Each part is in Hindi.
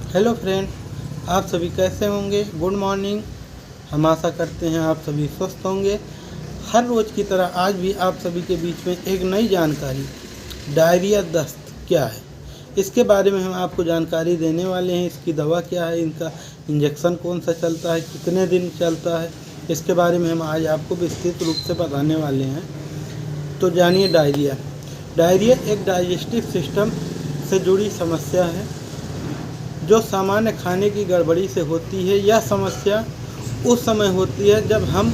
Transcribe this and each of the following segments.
हेलो फ्रेंड, आप सभी कैसे होंगे। Good morning. हम आशा करते हैं आप सभी स्वस्थ होंगे। हर रोज़ की तरह आज भी आप सभी के बीच में एक नई जानकारी, डायरिया दस्त क्या है, इसके बारे में हम आपको जानकारी देने वाले हैं। इसकी दवा क्या है, इनका इंजेक्शन कौन सा चलता है, कितने दिन चलता है, इसके बारे में हम आज आपको विस्तृत रूप से बताने वाले हैं। तो जानिए, डायरिया एक डाइजेस्टिव सिस्टम से जुड़ी समस्या है जो सामान्य खाने की गड़बड़ी से होती है। यह समस्या उस समय होती है जब हम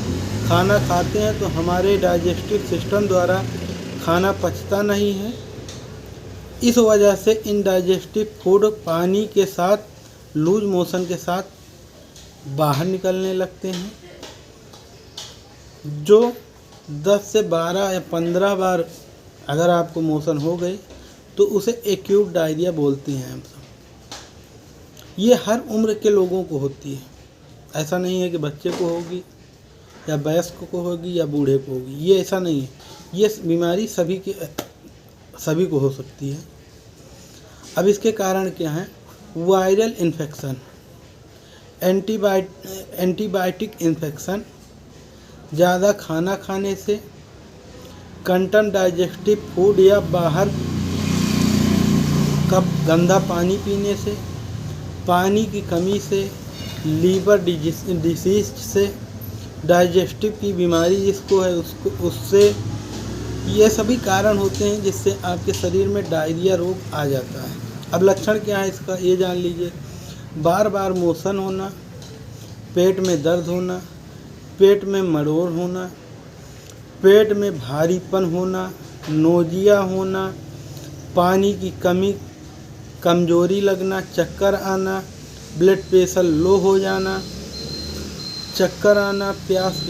खाना खाते हैं तो हमारे डाइजेस्टिव सिस्टम द्वारा खाना पचता नहीं है। इस वजह से इनडाइजेस्टिव फूड पानी के साथ लूज मोशन के साथ बाहर निकलने लगते हैं, जो 10 से 12 या 15 बार अगर आपको मोशन हो गए तो उसे एक्यूट डायरिया बोलते हैं हम सब। ये हर उम्र के लोगों को होती है। ऐसा नहीं है कि बच्चे को होगी या वयस्क को होगी या बूढ़े को होगी, ये ऐसा नहीं है। ये बीमारी सभी को हो सकती है। अब इसके कारण क्या हैं? वायरल इन्फेक्शन, एंटीबायोटिक इन्फेक्शन, ज़्यादा खाना खाने से, कंटन डाइजेस्टिव फूड या बाहर का गंदा पानी पीने से, पानी की कमी से, लीवर डिसीज से, डाइजेस्टिव की बीमारी जिसको है उससे, ये सभी कारण होते हैं जिससे आपके शरीर में डायरिया रोग आ जाता है। अब लक्षण क्या है इसका, ये जान लीजिए। बार बार मोशन होना, पेट में दर्द होना, पेट में मरोड़ होना, पेट में भारीपन होना, नोजिया होना, पानी की कमी, कमजोरी लगना, चक्कर आना, ब्लड प्रेशर लो हो जाना, चक्कर आना, प्यास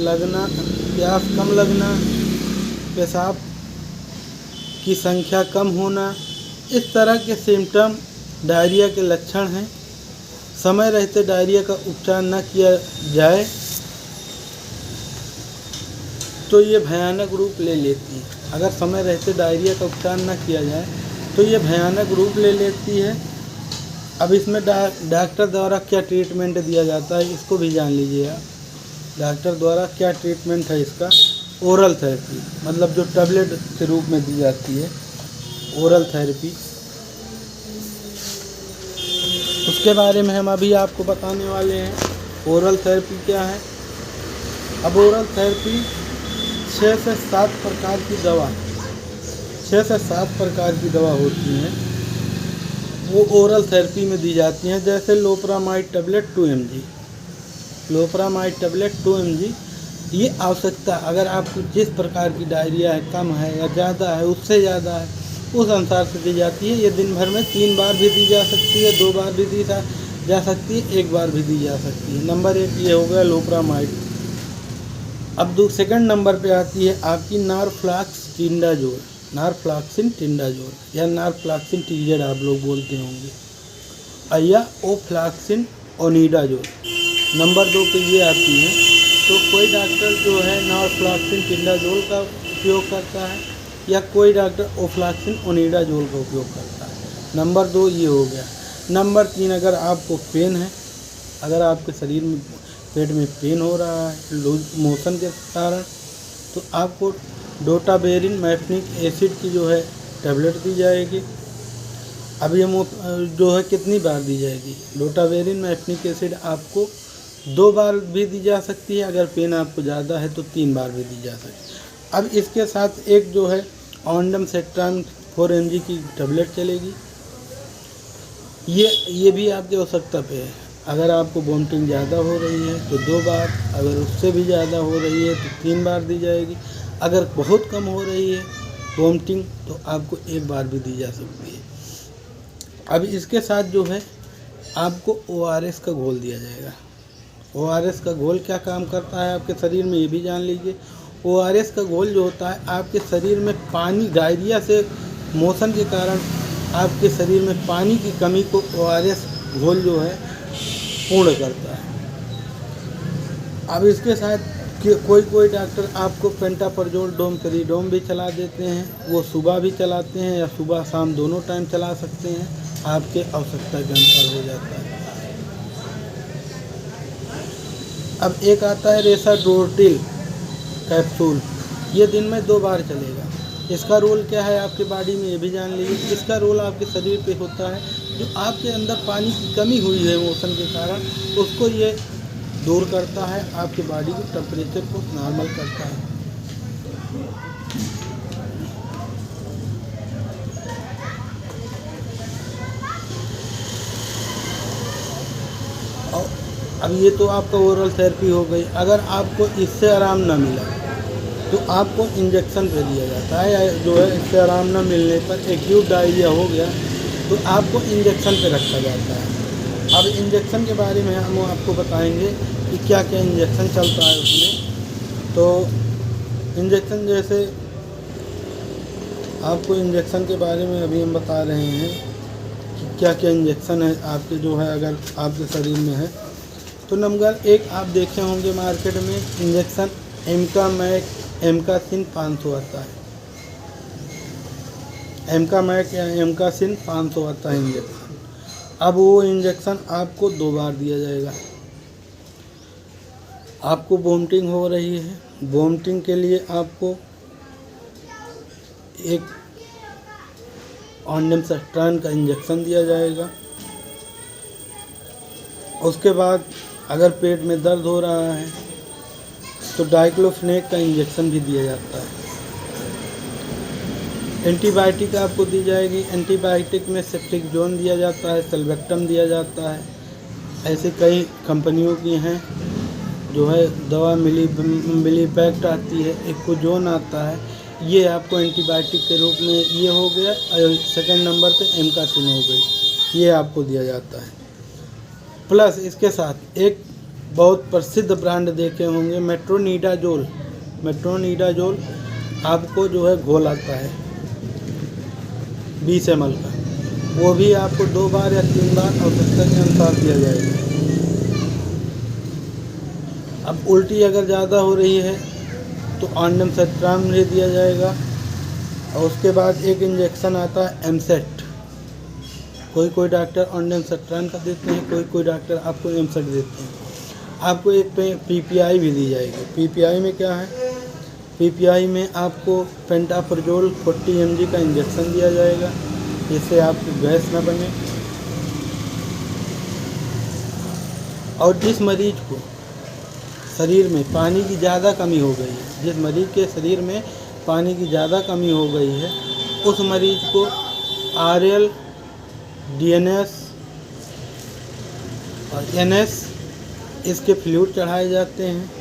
कम लगना, पेशाब की संख्या कम होना, इस तरह के सिम्टम डायरिया के लक्षण हैं। समय रहते डायरिया का उपचार न किया जाए तो ये भयानक रूप ले लेती है। अगर समय रहते डायरिया का उपचार न किया जाए तो ये भयानक रूप ले लेती है। अब इसमें डॉक्टर द्वारा क्या ट्रीटमेंट दिया जाता है, इसको भी जान लीजिए आप। डॉक्टर द्वारा क्या ट्रीटमेंट है इसका? ओरल थेरेपी, मतलब जो टैबलेट के रूप में दी जाती है, ओरल थेरेपी। उसके बारे में हम अभी आपको बताने वाले हैं। ओरल थेरेपी क्या है? अब ओरल थेरेपी 6 से 7 प्रकार की दवा होती हैं, वो ओरल थेरेपी में दी जाती हैं। जैसे लोपरामाइड टैबलेट 2 mg, ये आवश्यकता, अगर आपको जिस प्रकार की डायरिया है, कम है या ज़्यादा है, उससे ज़्यादा है, उस अनुसार से दी जाती है। ये दिन भर में 3 बार भी दी जा सकती है, 2 बार भी दी जा सकती है, 1 बार भी दी जा सकती है। नंबर 1 ये हो गया लोपरामाइड। अब सेकंड नंबर पे आती है आपकी नारफ्लॉक्सिन टिंडाजोल या नारफ्लॉक्सिन TZ आप लोग बोलते होंगे, या ओफ्लॉक्सिन ओनिडाजोल। नंबर 2 पे ये आती हैं। तो कोई डॉक्टर जो है नारफ्लॉक्सिन टिंडाजोल का उपयोग करता है या कोई डॉक्टर ओफ्लॉक्सिन ओनिडाजोल का उपयोग करता है। नंबर 2 ये हो गया। नंबर 3, अगर आपको पेन है, अगर आपके शरीर में पेट में पेन हो रहा है लूज मोशन के कारण, तो आपको डोटाबेरिन मैफनिक एसिड की जो है टैबलेट दी जाएगी। अब ये जो है कितनी बार दी जाएगी? डोटाबेरिन मैफनिक एसिड आपको 2 बार भी दी जा सकती है। अगर पेन आपको ज़्यादा है तो 3 बार भी दी जा सकती है। अब इसके साथ एक जो है ऑन्डम सेक्ट्रान 4 mg की टैबलेट चलेगी। ये भी आपकी आवश्यकता पे है। अगर आपको वोमिटिंग ज़्यादा हो रही है तो 2 बार, अगर उससे भी ज़्यादा हो रही है तो 3 बार दी जाएगी। अगर बहुत कम हो रही है वोमिटिंग तो आपको 1 बार भी दी जा सकती है। अब इसके साथ जो है आपको ORS का घोल दिया जाएगा। ORS का घोल क्या काम करता है आपके शरीर में, ये भी जान लीजिए। ORS का घोल जो होता है आपके शरीर में पानी, डायरिया से मोशन के कारण आपके शरीर में पानी की कमी को ORS घोल जो है पूर्ण करता है। अब इसके साथ कोई डॉक्टर आपको पेंटाप्रजोल डोमपेरिडोम भी चला देते हैं। वो सुबह भी चलाते हैं या सुबह शाम दोनों टाइम चला सकते हैं, आपके आवश्यकता के अनुसार हो जाता है। अब एक आता है रेसाडोर्टिल कैप्सूल, ये दिन में 2 बार चलेगा। इसका रोल क्या है आपके बॉडी में, ये भी जान लीजिए। इसका रोल आपके शरीर पे होता है, जो आपके अंदर पानी की कमी हुई है मोशन के कारण, उसको ये दूर करता है, आपके बॉडी के टेम्परेचर को नॉर्मल करता है। और अब ये तो आपका ओरल थेरेपी हो गई। अगर आपको इससे आराम ना मिला तो आपको इंजेक्शन पे दिया जाता है, या जो है इससे आराम ना मिलने पर एक्यूट डायरिया हो गया तो आपको इंजेक्शन पे रखा जाता है। अब इंजेक्शन के बारे में हम आपको बताएंगे कि क्या क्या इंजेक्शन चलता है उसमें। तो इंजेक्शन जैसे आपको इंजेक्शन के बारे में अभी हम बता रहे हैं कि क्या क्या इंजेक्शन है आपके, जो है अगर आपके शरीर में है। तो नंबर 1 आप देखे होंगे मार्केट में इंजेक्शन एमकासिन 500 आता है। एमकामैक या एमकासिन 500 आता है इंजेक्शन। अब वो इंजेक्शन आपको 2 बार दिया जाएगा। आपको वोमिटिंग हो रही है, वोमिटिंग के लिए आपको एक ऑन्डेमसेट्रान का इंजेक्शन दिया जाएगा। उसके बाद अगर पेट में दर्द हो रहा है तो डाइक्लोफेनेक का इंजेक्शन भी दिया जाता है। एंटीबायोटिक आपको दी जाएगी। एंटीबायोटिक में सेफ्ट्रिक्सोन दिया जाता है, सेल्वेक्टम दिया जाता है। ऐसे कई कंपनियों की हैं जो है दवा मिलीपैक्ट आती है, एक्कोजोन आता है, ये आपको एंटीबायोटिक के रूप में ये हो गया। और सेकंड नंबर पे एमकासिन हो गई, ये आपको दिया जाता है। प्लस इसके साथ एक बहुत प्रसिद्ध ब्रांड देखे होंगे मेट्रोनिडाजोल। मेट्रोनिडाजोल आपको जो है घोल आता है 20 ml का, वो भी आपको 2 बार या 3 बार आवश्यकता के अनुसार दिया जाएगा। अब उल्टी अगर ज़्यादा हो रही है तो ऑन्डेमसेट्रान भी दिया जाएगा। और उसके बाद एक इंजेक्शन आता है एमसेट। कोई डॉक्टर ऑन्डेमसेट्रान का देते हैं, कोई डॉक्टर आपको एमसेट देते हैं। आपको एक पे पीपीआई भी दी जाएगी। पीपीआई में क्या है, पीपीआई में आपको पेंटाप्रोजोल 40 mg का इंजेक्शन दिया जाएगा, जिससे आपको गैस न बने। और जिस मरीज को शरीर में पानी की ज़्यादा कमी हो गई है, जिस मरीज के शरीर में पानी की ज़्यादा कमी हो गई है, उस मरीज को आरएल, डीएनएस और एनएस इसके फ्लूइड चढ़ाए जाते हैं।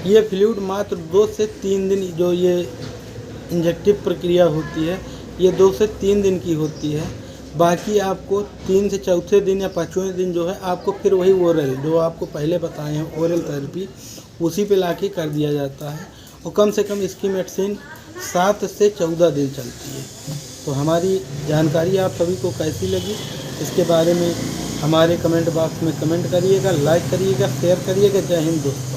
ये फ्लूइड मात्र 2 से 3 दिन, जो ये इंजेक्टिव प्रक्रिया होती है, ये 2 से 3 दिन की होती है। बाकी आपको 3 से चौथे दिन या 5वें दिन जो है आपको फिर वही ओरल, जो आपको पहले बताए हैं ओरल थेरेपी, उसी पे लाके कर दिया जाता है। और कम से कम इसकी मेडिसिन 7 से 14 दिन चलती है। तो हमारी जानकारी आप सभी को कैसी लगी, इसके बारे में हमारे कमेंट बॉक्स में कमेंट करिएगा, लाइक करिएगा, शेयर करिएगा। जय हिंद दोस्तों।